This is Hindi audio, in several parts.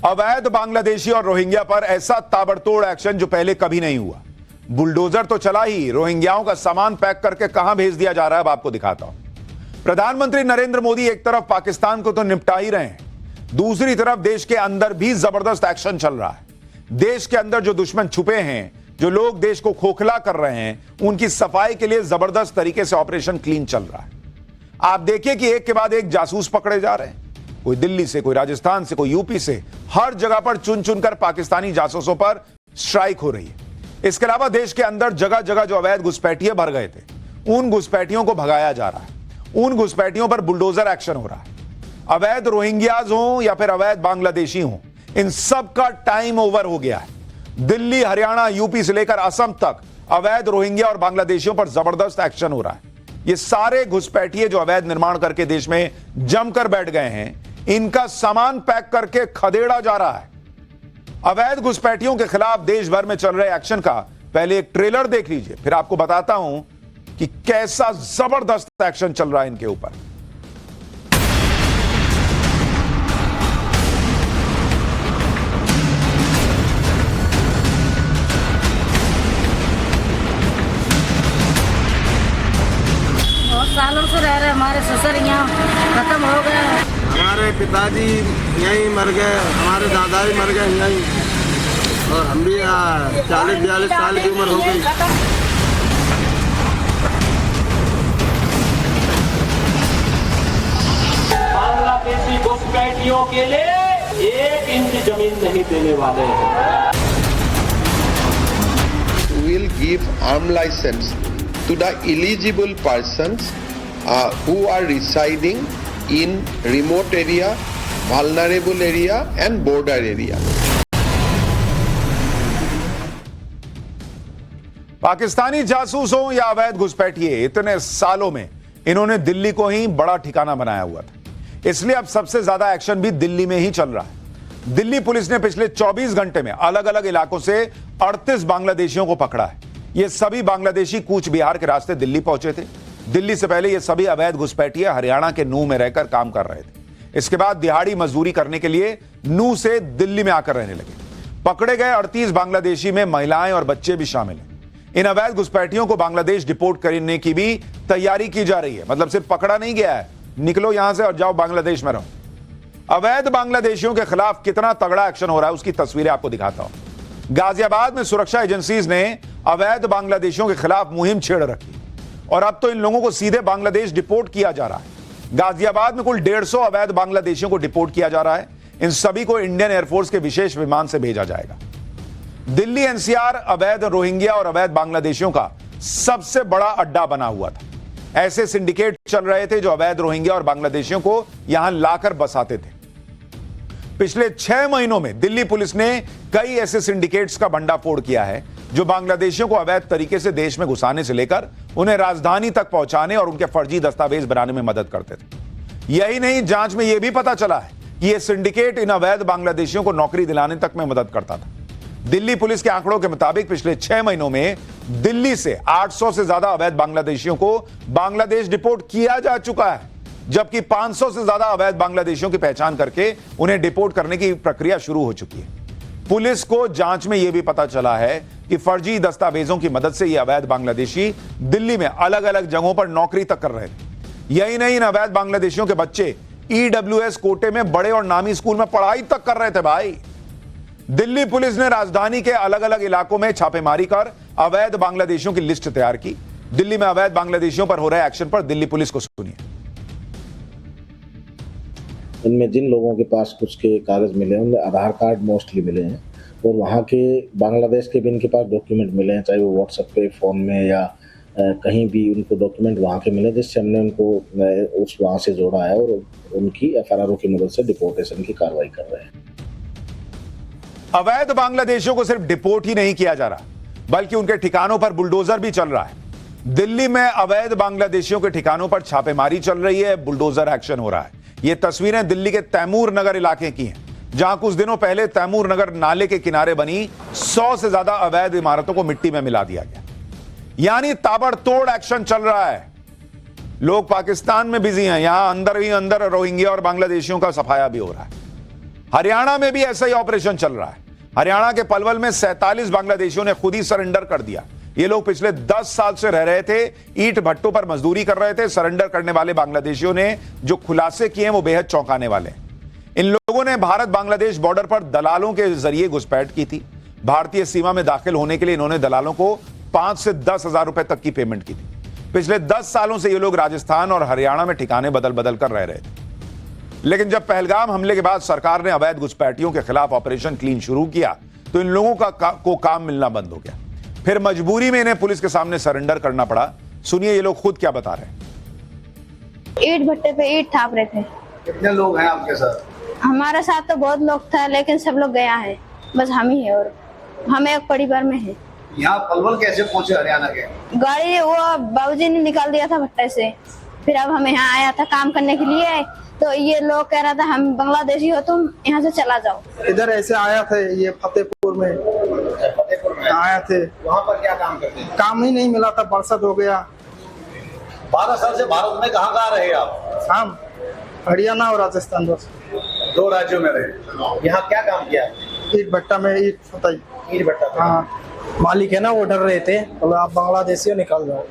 अवैध बांग्लादेशी और रोहिंग्या पर ऐसा ताबड़तोड़ एक्शन जो पहले कभी नहीं हुआ। बुलडोजर तो चला ही, रोहिंग्याओं का सामान पैक करके कहां भेज दिया जा रहा है, अब आपको दिखाता हूं। प्रधानमंत्री नरेंद्र मोदी एक तरफ पाकिस्तान को तो निपटा ही रहे हैं, दूसरी तरफ देश के अंदर भी जबरदस्त एक्शन चल रहा है। देश के अंदर जो दुश्मन छुपे हैं, जो लोग देश को खोखला कर रहे हैं, उनकी सफाई के लिए जबरदस्त तरीके से ऑपरेशन क्लीन चल रहा है। आप देखिए कि एक के बाद एक जासूस पकड़े जा रहे हैं, कोई दिल्ली से, कोई राजस्थान से, कोई यूपी से, हर जगह पर चुन चुनकर पाकिस्तानी जासूसों पर स्ट्राइक हो रही है। इसके अलावा देश के अंदर जगह जगह जो अवैध घुसपैठिए भर गए थे, उन घुसपैठियों को भगाया जा रहा है, उन घुसपैठियों पर बुलडोजर एक्शन हो रहा है। अवैध रोहिंग्याज हो या फिर अवैध बांग्लादेशी हो, इन सब का टाइम ओवर हो गया है। दिल्ली, हरियाणा, यूपी से लेकर असम तक अवैध रोहिंग्या और बांग्लादेशियों पर जबरदस्त एक्शन हो रहा है। ये सारे घुसपैठिए जो अवैध निर्माण करके देश में जमकर बैठ गए हैं, इनका सामान पैक करके खदेड़ा जा रहा है। अवैध घुसपैठियों के खिलाफ देश भर में चल रहे एक्शन का पहले एक ट्रेलर देख लीजिए, फिर आपको बताता हूं कि कैसा जबरदस्त एक्शन चल रहा है इनके ऊपर। बहुत सालों से रह रहे, हमारे ससुर यहाँ खत्म हो गए। हमारे पिताजी यहीं मर गए, हमारे दादा भी मर गए यहीं, और हम भी 40-42 साल की उम्र हो गई। बांग्लादेशी घुसपैठियों के लिए 1 इंच जमीन नहीं देने वाले हैं। Will give arm license to the eligible persons who are residing in remote area, vulnerable area and border area. Pakistani जासूस हो या अवैध घुसपैठिए, इतने सालों में इन्होंने दिल्ली को ही बड़ा ठिकाना बनाया हुआ था, इसलिए अब सबसे ज्यादा एक्शन भी दिल्ली में ही चल रहा है। दिल्ली पुलिस ने पिछले 24 घंटे में अलग अलग इलाकों से 38 बांग्लादेशियों को पकड़ा है। ये सभी बांग्लादेशी कूच बिहार के रास्ते दिल्ली पहुंचे थे। दिल्ली से पहले ये सभी अवैध घुसपैठिए हरियाणा के नूह में रहकर काम कर रहे थे। इसके बाद दिहाड़ी मजदूरी करने के लिए नूह से दिल्ली में आकर रहने लगे। पकड़े गए 38 बांग्लादेशी में महिलाएं और बच्चे भी शामिल हैं। इन अवैध घुसपैठियों को बांग्लादेश डिपोर्ट करने की भी तैयारी की जा रही है। मतलब सिर्फ पकड़ा नहीं गया है, निकलो यहां से और जाओ बांग्लादेश में रहो। अवैध बांग्लादेशियों के खिलाफ कितना तगड़ा एक्शन हो रहा है, उसकी तस्वीरें आपको दिखाता हूं। गाजियाबाद में सुरक्षा एजेंसीज ने अवैध बांग्लादेशियों के खिलाफ मुहिम छेड़ रखी और अब तो इन लोगों को सीधे बांग्लादेश डिपोर्ट किया जा रहा है। गाजियाबाद में कुल 150 अवैध बांग्लादेशियों को डिपोर्ट किया जा रहा है। इन सभी को इंडियन एयरफोर्स के विशेष विमान से भेजा जाएगा। दिल्ली एनसीआर अवैध रोहिंग्या और अवैध बांग्लादेशियों का सबसे बड़ा अड्डा बना हुआ था। ऐसे सिंडिकेट चल रहे थे जो अवैध रोहिंग्या और बांग्लादेशियों को यहां लाकर बसाते थे। पिछले 6 महीनों में दिल्ली पुलिस ने कई ऐसे सिंडिकेट्स का भंडाफोड़ किया है जो बांग्लादेशियों को अवैध तरीके से देश में घुसाने से लेकर उन्हें राजधानी तक पहुंचाने और उनके फर्जी दस्तावेज बनाने में मदद करते थे। यही नहीं, जांच में यह भी पता चला है कि यह सिंडिकेट इन अवैध बांग्लादेशियों को नौकरी दिलाने तक में मदद करता था। दिल्ली पुलिस के आंकड़ों के मुताबिक पिछले 6 महीनों में दिल्ली से 800 से ज्यादा अवैध बांग्लादेशियों को बांग्लादेश डिपोर्ट किया जा चुका है, जबकि 500 से ज्यादा अवैध बांग्लादेशियों की पहचान करके उन्हें डिपोर्ट करने की प्रक्रिया शुरू हो चुकी है। पुलिस को जांच में यह भी पता चला है कि फर्जी दस्तावेजों की मदद से ये अवैध बांग्लादेशी दिल्ली में अलग अलग जगहों पर नौकरी तक कर रहे थे। यही नहीं, इन अवैध बांग्लादेशियों के बच्चे ईडब्ल्यूएस कोटे में बड़े और नामी स्कूल में पढ़ाई तक कर रहे थे। भाई, दिल्ली पुलिस ने राजधानी के अलग अलग इलाकों में छापेमारी कर अवैध बांग्लादेशियों की लिस्ट तैयार की। दिल्ली में अवैध बांग्लादेशियों पर हो रहे एक्शन पर दिल्ली पुलिस को सुनिए। इनमें जिन लोगों के पास कुछ के कागज मिले हैं, उनमें आधार कार्ड मोस्टली मिले हैं और वहाँ के बांग्लादेश के भी इनके पास डॉक्यूमेंट मिले हैं, चाहे वो व्हाट्सएप पे, फ़ोन में या कहीं भी उनको डॉक्यूमेंट वहाँ के मिले, जिससे हमने उनको उस वहाँ से जोड़ा है और उनकी एफआरआर की मदद से डिपोर्टेशन की कार्रवाई कर रहे हैं। अवैध बांग्लादेशियों को सिर्फ डिपोर्ट ही नहीं किया जा रहा, बल्कि उनके ठिकानों पर बुलडोजर भी चल रहा है। दिल्ली में अवैध बांग्लादेशियों के ठिकानों पर छापेमारी चल रही है, बुलडोजर एक्शन हो रहा है। ये तस्वीरें दिल्ली के तैमूर नगर इलाके की हैं, जहां कुछ दिनों पहले तैमूर नगर नाले के किनारे बनी 100 से ज्यादा अवैध इमारतों को मिट्टी में मिला दिया गया। यानी ताबड़तोड़ एक्शन चल रहा है। लोग पाकिस्तान में बिजी हैं, यहां अंदर ही अंदर रोहिंग्या और बांग्लादेशियों का सफाया भी हो रहा है। हरियाणा में भी ऐसा ही ऑपरेशन चल रहा है। हरियाणा के पलवल में 47 बांग्लादेशियों ने खुद ही सरेंडर कर दिया। ये लोग पिछले 10 साल से रह रहे थे, ईंट भट्टों पर मजदूरी कर रहे थे। सरेंडर करने वाले बांग्लादेशियों ने जो खुलासे किए हैं वो बेहद चौंकाने वाले हैं। इन लोगों ने भारत बांग्लादेश बॉर्डर पर दलालों के जरिए घुसपैठ की थी। भारतीय सीमा में दाखिल होने के लिए इन्होंने दलालों को 5 से 10 हजार रुपए तक की पेमेंट की थी। पिछले 10 सालों से ये लोग राजस्थान और हरियाणा में ठिकाने बदल बदल कर रह रहे थे। लेकिन जब पहलगाम हमले के बाद सरकार ने अवैध घुसपैठियों के खिलाफ ऑपरेशन क्लीन शुरू किया तो इन लोगों को काम मिलना बंद हो गया। फिर मजबूरी में इन्हें पुलिस के सामने सरेंडर करना पड़ा। सुनिए ये लोग खुद क्या बता रहे हैं। ईंट भट्टे पे ईंट थाप रहे थे। कितने लोग हैं आपके साथ? हमारे साथ तो बहुत लोग था, लेकिन सब लोग गया है, बस हम ही है और हम एक परिवार में है। यहाँ पलवल कैसे पहुंचे हरियाणा के? गाड़ी वो बाबूजी ने निकाल दिया था भट्टे से, फिर अब हम यहाँ आया था काम करने के लिए। तो ये लोग कह रहा था हम बांग्लादेशी हो, तुम यहाँ से चला जाओ। इधर ऐसे आया थे, ये फतेहपुर में आया थे। वहाँ पर क्या काम करते हैं? काम ही नहीं मिला था, बरसात हो गया। 12 साल से भारत में कहाँ कहाँ रहे आप? हम हरियाणा और राजस्थान, बस 2 राज्यों में रहे। यहाँ क्या काम किया? ईंट भट्टा में ईंट फताई। ईंट भट्टा। हाँ, मालिक है ना, वो डर रहे थे, तो आप बांग्लादेशी हो निकाल जाओ।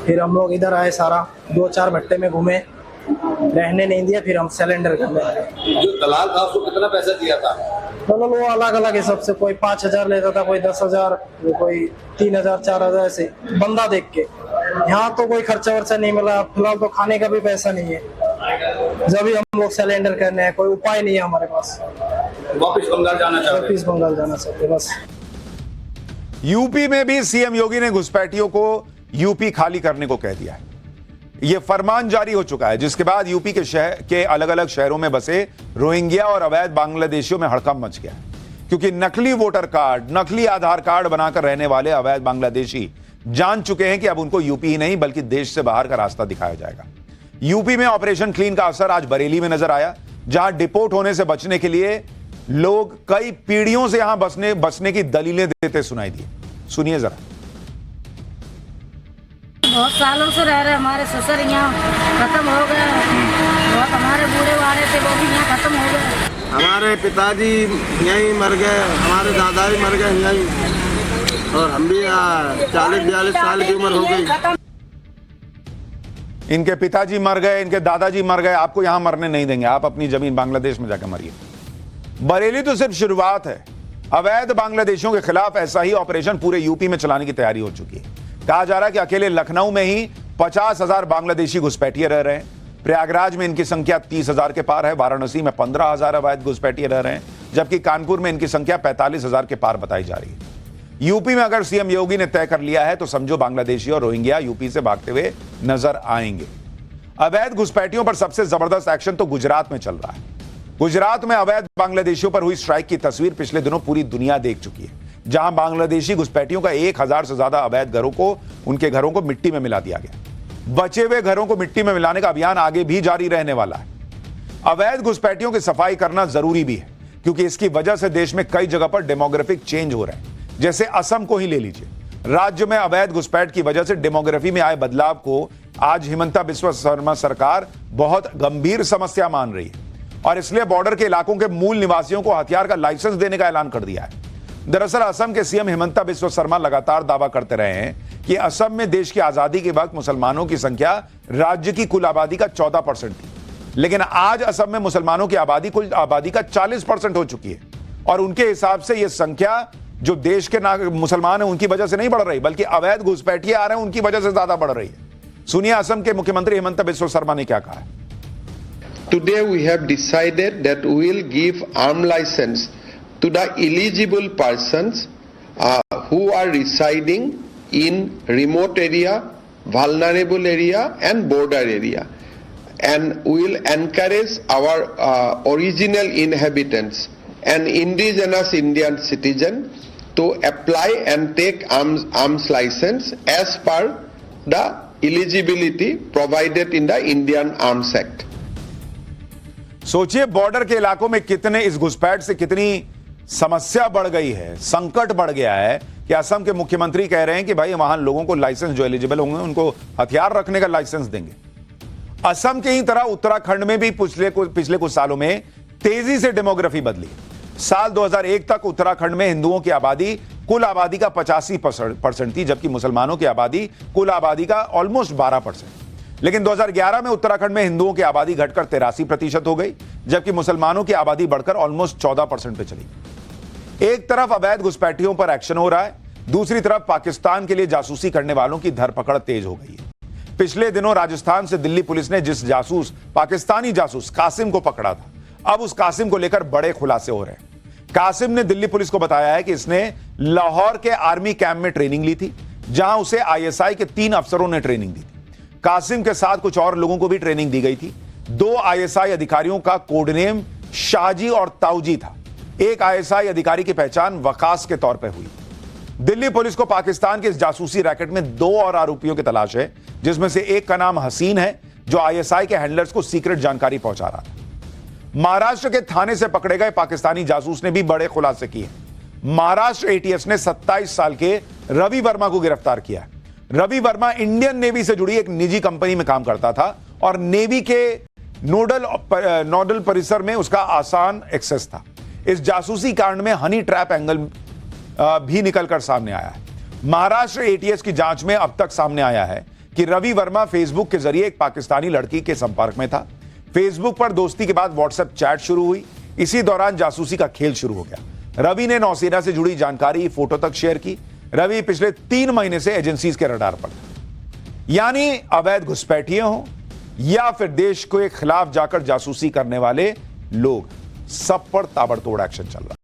फिर हम लोग इधर आए, सारा 2-4 भट्टे में घूमे, रहने नहीं दिया, फिर हम सिलेंडर करने आए। जो दलाल था उसको कितना पैसा दिया था? तो वो अलग अलग है सबसे, कोई 5,000 लेता था, कोई 10,000, कोई 3,000 4,000 ऐसे बंदा देख के। यहाँ तो कोई खर्चा वर्चा नहीं मिला, फिलहाल तो खाने का भी पैसा नहीं है। जब भी हम लोग सिलेंडर करने हैं, कोई उपाय नहीं है हमारे पास। वापिस बंगाल जाना चाहते? वापिस बंगाल जाना चाहते बस। यूपी में भी सीएम योगी ने घुसपैठियों को यूपी खाली करने को कह दिया है। यह फरमान जारी हो चुका है, जिसके बाद यूपी के अलग अलग शहरों में बसे रोहिंग्या और अवैध बांग्लादेशियों में हड़कंप मच गया, क्योंकि नकली वोटर कार्ड, नकली आधार कार्ड बनाकर रहने वाले अवैध बांग्लादेशी जान चुके हैं कि अब उनको यूपी ही नहीं बल्कि देश से बाहर का रास्ता दिखाया जाएगा। यूपी में ऑपरेशन क्लीन का असर आज बरेली में नजर आया, जहां डिपोर्ट होने से बचने के लिए लोग कई पीढ़ियों से यहां बसने की दलीलें देते सुनाई दिए। सुनिए जरा। बहुत सालों से रह रहे, हमारे ससुर यहाँ खत्म हो गए, बहुत हमारे बूढ़े वाले थे वो भी यहाँ खत्म हो गए। हमारे पिताजी यहीं मर गए, हमारे दादा भी मर गए यहीं, और हम भी 40-42 साल की उम्र हो गई। इनके पिताजी मर गए, इनके दादाजी मर गए, आपको यहां मरने नहीं देंगे, आप अपनी जमीन बांग्लादेश में जाकर मरिए। बरेली तो सिर्फ शुरुआत है। अवैध बांग्लादेशियों के खिलाफ ऐसा ही ऑपरेशन पूरे यूपी में चलाने की तैयारी हो चुकी है। कहा जा रहा है कि अकेले लखनऊ में ही 50,000 बांग्लादेशी घुसपैठिए रह रहे हैं। प्रयागराज में इनकी संख्या 30,000 के पार है। वाराणसी में 15,000 अवैध घुसपैठिए रह रहे हैं, जबकि कानपुर में इनकी संख्या 45,000 के पार बताई जा रही है। यूपी में अगर सीएम योगी ने तय कर लिया है तो समझो बांग्लादेशी और रोहिंग्या यूपी से भागते हुए नजर आएंगे। अवैध घुसपैठियों पर सबसे जबरदस्त एक्शन तो गुजरात में चल रहा है। गुजरात में अवैध बांग्लादेशियों पर हुई स्ट्राइक की तस्वीर पिछले दिनों पूरी दुनिया देख चुकी है, जहां बांग्लादेशी घुसपैठियों का 1,000 से ज्यादा अवैध उनके घरों को मिट्टी में मिला दिया गया। बचे हुए घरों को मिट्टी में मिलाने का अभियान आगे भी जारी रहने वाला है। अवैध घुसपैठियों की सफाई करना जरूरी भी है, क्योंकि इसकी वजह से देश में कई जगह पर डेमोग्राफिक चेंज हो रहे हैं। जैसे असम को ही ले लीजिए, राज्य में अवैध घुसपैठ की वजह से डेमोग्राफी में आए बदलाव को आज हिमंता बिस्वा शर्मा सरकार बहुत गंभीर समस्या मान रही है, और इसलिए बॉर्डर के इलाकों के मूल निवासियों को हथियार का लाइसेंस देने का ऐलान कर दिया है। दरअसल असम के सीएम हिमंता बिस्वा शर्मा लगातार दावा करते रहे हैं कि असम में देश की आजादी के वक्त मुसलमानों की संख्या राज्य की कुल आबादी का 14% थी, लेकिन आज असम में मुसलमानों की आबादी कुल आबादी का 40% हो चुकी है, और उनके हिसाब से यह संख्या जो देश के मुसलमान हैं उनकी वजह से नहीं बढ़ रही, बल्कि अवैध घुसपैठिए आ रहे हैं उनकी वजह से ज्यादा बढ़ रही है। सुनिए असम के मुख्यमंत्री हिमंता बिस्वा शर्मा ने क्या कहा है। Today we have decided that we will give arm license to the eligible persons who are residing in remote area, vulnerable area and border area, and we will encourage our original inhabitants and indigenous Indian citizen to apply and take arms license as per the eligibility provided in the Indian Arms Act. सोचिए बॉर्डर के इलाकों में कितने इस घुसपैठ से कितनी समस्या बढ़ गई है, संकट बढ़ गया है कि असम के मुख्यमंत्री कह रहे हैं कि भाई वहां लोगों को लाइसेंस जो एलिजिबल होंगे उनको हथियार रखने का लाइसेंस देंगे। असम की ही तरह उत्तराखंड में भी पिछले कुछ सालों में तेजी से डेमोग्राफी बदली। साल 2001 तक उत्तराखंड में हिंदुओं की आबादी कुल आबादी का 85% थी, जबकि मुसलमानों की आबादी कुल आबादी का ऑलमोस्ट 12%। लेकिन 2011 में उत्तराखंड में हिंदुओं की आबादी घटकर 83% हो गई, जबकि मुसलमानों की आबादी बढ़कर ऑलमोस्ट 14% पे चली। एक तरफ अवैध घुसपैठियों पर एक्शन हो रहा है, दूसरी तरफ पाकिस्तान के लिए जासूसी करने वालों की धरपकड़ तेज हो गई है। पिछले दिनों राजस्थान से दिल्ली पुलिस ने जिस पाकिस्तानी जासूस कासिम को पकड़ा था, अब उस कासिम को लेकर बड़े खुलासे हो रहे हैं। कासिम ने दिल्ली पुलिस को बताया है कि इसने लाहौर के आर्मी कैंप में ट्रेनिंग ली थी, जहां उसे आईएसआई के 3 अफसरों ने ट्रेनिंग दी थी। कासिम के साथ कुछ और लोगों को भी ट्रेनिंग दी गई थी। 2 आईएसआई अधिकारियों का कोडनेम शाहजी और ताऊजी था। एक आईएसआई अधिकारी की पहचान वकास के तौर पर हुई। दिल्ली पुलिस को पाकिस्तान के इस जासूसी रैकेट में 2 और आरोपियों की तलाश है, जिसमें से एक का नाम हसीन है, जो आईएसआई के हैंडलर्स को सीक्रेट जानकारी पहुंचा रहा था। महाराष्ट्र के थाने से पकड़े गए पाकिस्तानी जासूस ने भी बड़े खुलासे किए। महाराष्ट्र एटीएस ने 27 साल के रवि वर्मा को गिरफ्तार किया। रवि वर्मा इंडियन नेवी से जुड़ी एक निजी कंपनी में काम करता था और नेवी के नोडल परिसर में उसका आसान एक्सेस था। इस जासूसी कांड में हनी ट्रैप एंगल भी निकलकर सामने आया है। महाराष्ट्र एटीएस की जांच में अब तक सामने आया है कि रवि वर्मा फेसबुक के जरिए एक पाकिस्तानी लड़की के संपर्क में था। फेसबुक पर दोस्ती के बाद व्हाट्सएप चैट शुरू हुई। इसी दौरान जासूसी का खेल शुरू हो गया। रवि ने नौसेना से जुड़ी जानकारी, फोटो तक शेयर की। रवि पिछले 3 महीने से एजेंसीज के रडार पर था। यानी अवैध घुसपैठिए हों या फिर देश के खिलाफ जाकर जासूसी करने वाले लोग, सब पर ताबड़तोड़ एक्शन चल रहा है।